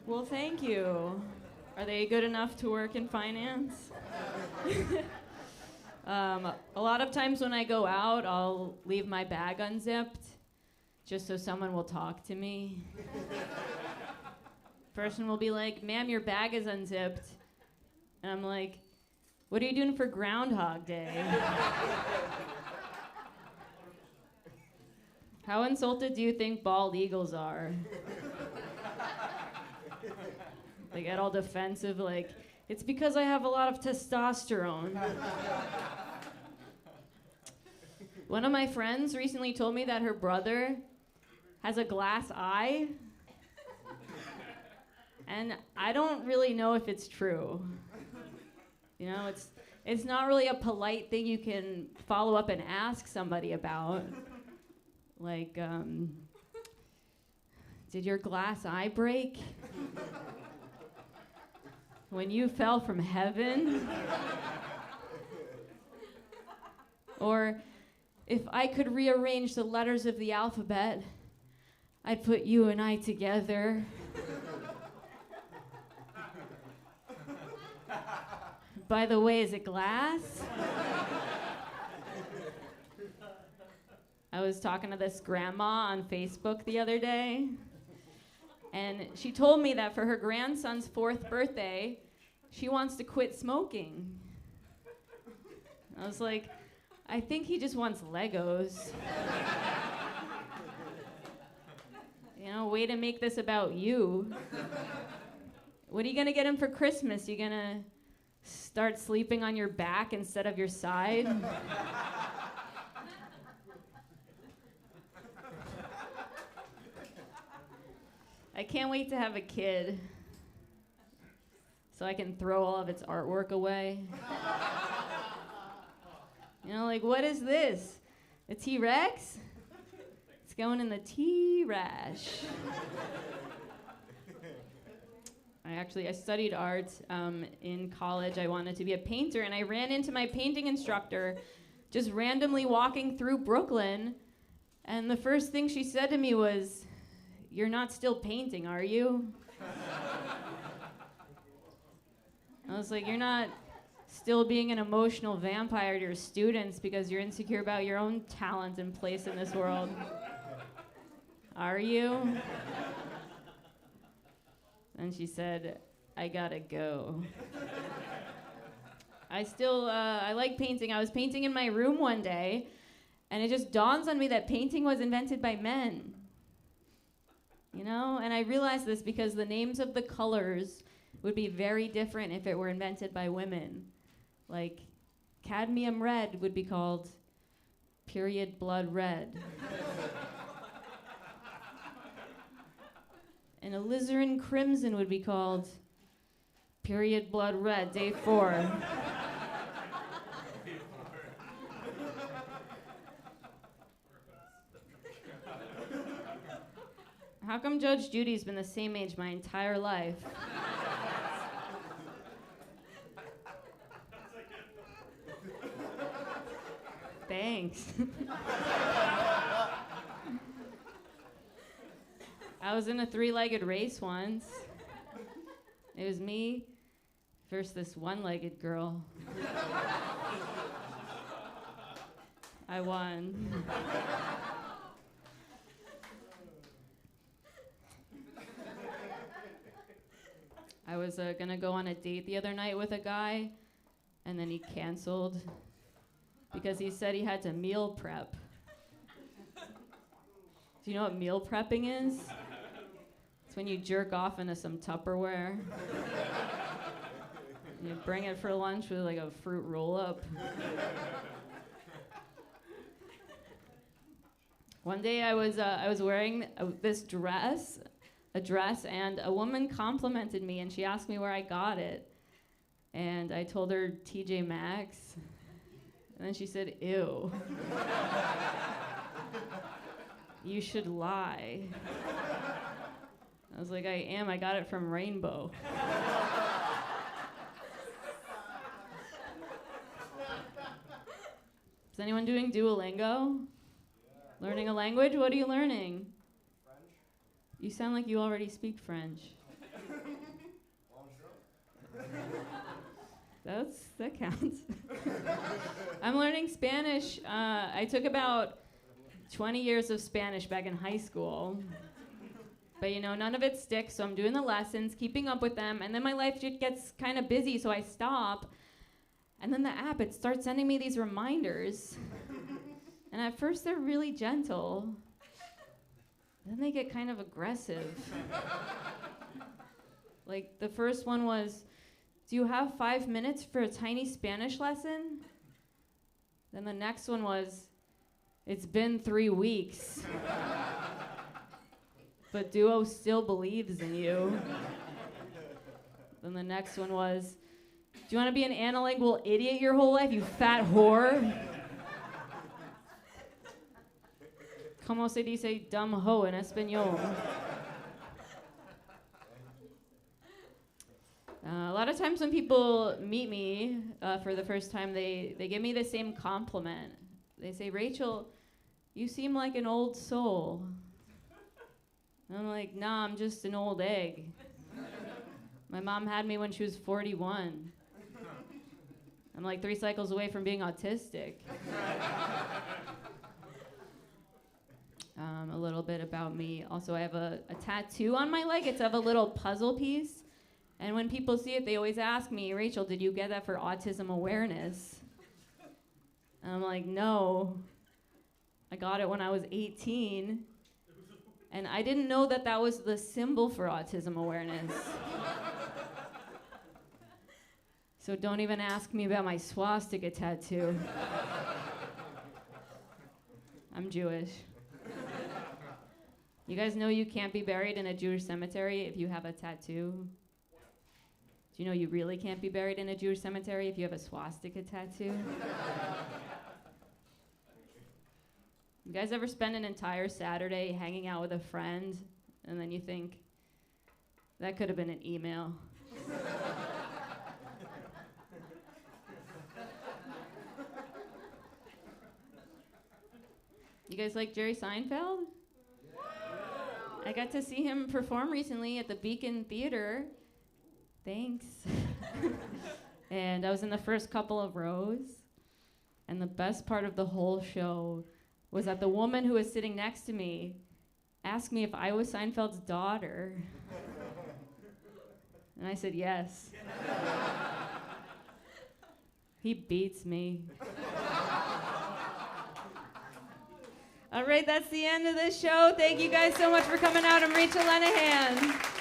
Well, thank you. Are they good enough to work in finance? A lot of times when I go out, I'll leave my bag unzipped just so someone will talk to me. Person will be like, "Ma'am, your bag is unzipped." And I'm like, "What are you doing for Groundhog Day?" How insulted do you think bald eagles are? They get all defensive, like, "It's because I have a lot of testosterone." One of my friends recently told me that her brother has a glass eye. And I don't really know if it's true. You know, it's not really a polite thing you can follow up and ask somebody about. Like, did your glass eye break when you fell from heaven? Or, if I could rearrange the letters of the alphabet, I'd put you and I together. By the way, is it glass? I was talking to this grandma on Facebook the other day, and she told me that for her grandson's 4th birthday, she wants to quit smoking. I was like, I think he just wants Legos. You know, way to make this about you. What are you gonna get him for Christmas? You gonna start sleeping on your back instead of your side? I can't wait to have a kid so I can throw all of its artwork away. You know, like, what is this? A T-Rex? It's going in the T-Rash. I studied art in college. I wanted to be a painter, and I ran into my painting instructor just randomly walking through Brooklyn, and the first thing she said to me was, "You're not still painting, are you?" I was like, "You're not still being an emotional vampire to your students because you're insecure about your own talent and place in this world, are you?" And she said, "I gotta go." I like painting. I was painting in my room one day, and it just dawns on me that painting was invented by men. You know? And I realized this because the names of the colors would be very different if it were invented by women. Like, cadmium red would be called period blood red. And alizarin crimson would be called period blood red, day 4. How come Judge Judy's been the same age my entire life? Thanks. I was in a 3-legged race once. It was me versus this 1-legged girl. I won. I was gonna go on a date the other night with a guy, and then he canceled because he said he had to meal prep. Do you know what meal prepping is? It's when you jerk off into some Tupperware. You bring it for lunch with like a fruit roll-up. One day I was wearing this dress, and a woman complimented me, and she asked me where I got it. And I told her TJ Maxx. And then she said, "Ew." "You should lie." I was like, "I am. I got it from Rainbow." Is anyone doing Duolingo? Learning a language? What are you learning? French. You sound like you already speak French. That counts. I'm learning Spanish. I took about 20 years of Spanish back in high school. But none of it sticks, so I'm doing the lessons, keeping up with them, and then my life just gets kind of busy, so I stop. And then the app, it starts sending me these reminders. And at first they're really gentle. Then they get kind of aggressive. Like the first one was, do you have 5 minutes for a tiny Spanish lesson? Then the next one was, it's been 3 weeks. But Duo still believes in you. Then the next one was, do you want to be an analingual idiot your whole life, you fat whore? ¿Cómo se dice dumb hoe en español? A lot of times when people meet me for the first time, they give me the same compliment. They say, Rachel, you seem like an old soul. And I'm like, nah, I'm just an old egg. My mom had me when she was 41. I'm like 3 cycles away from being autistic. A little bit about me. Also, I have a tattoo on my leg. It's of a little puzzle piece. And when people see it, they always ask me, Rachel, did you get that for autism awareness? And I'm like, no. I got it when I was 18. And I didn't know that that was the symbol for autism awareness. So don't even ask me about my swastika tattoo. I'm Jewish. You guys know you can't be buried in a Jewish cemetery if you have a tattoo? Do you know you really can't be buried in a Jewish cemetery if you have a swastika tattoo? You guys ever spend an entire Saturday hanging out with a friend, and then you think, that could have been an email? You guys like Jerry Seinfeld? I got to see him perform recently at the Beacon Theater. Thanks. And I was in the first couple of rows. And the best part of the whole show was that the woman who was sitting next to me asked me if I was Seinfeld's daughter. And I said yes. He beats me. All right, that's the end of this show. Thank you guys so much for coming out. I'm Rachel Lenihan.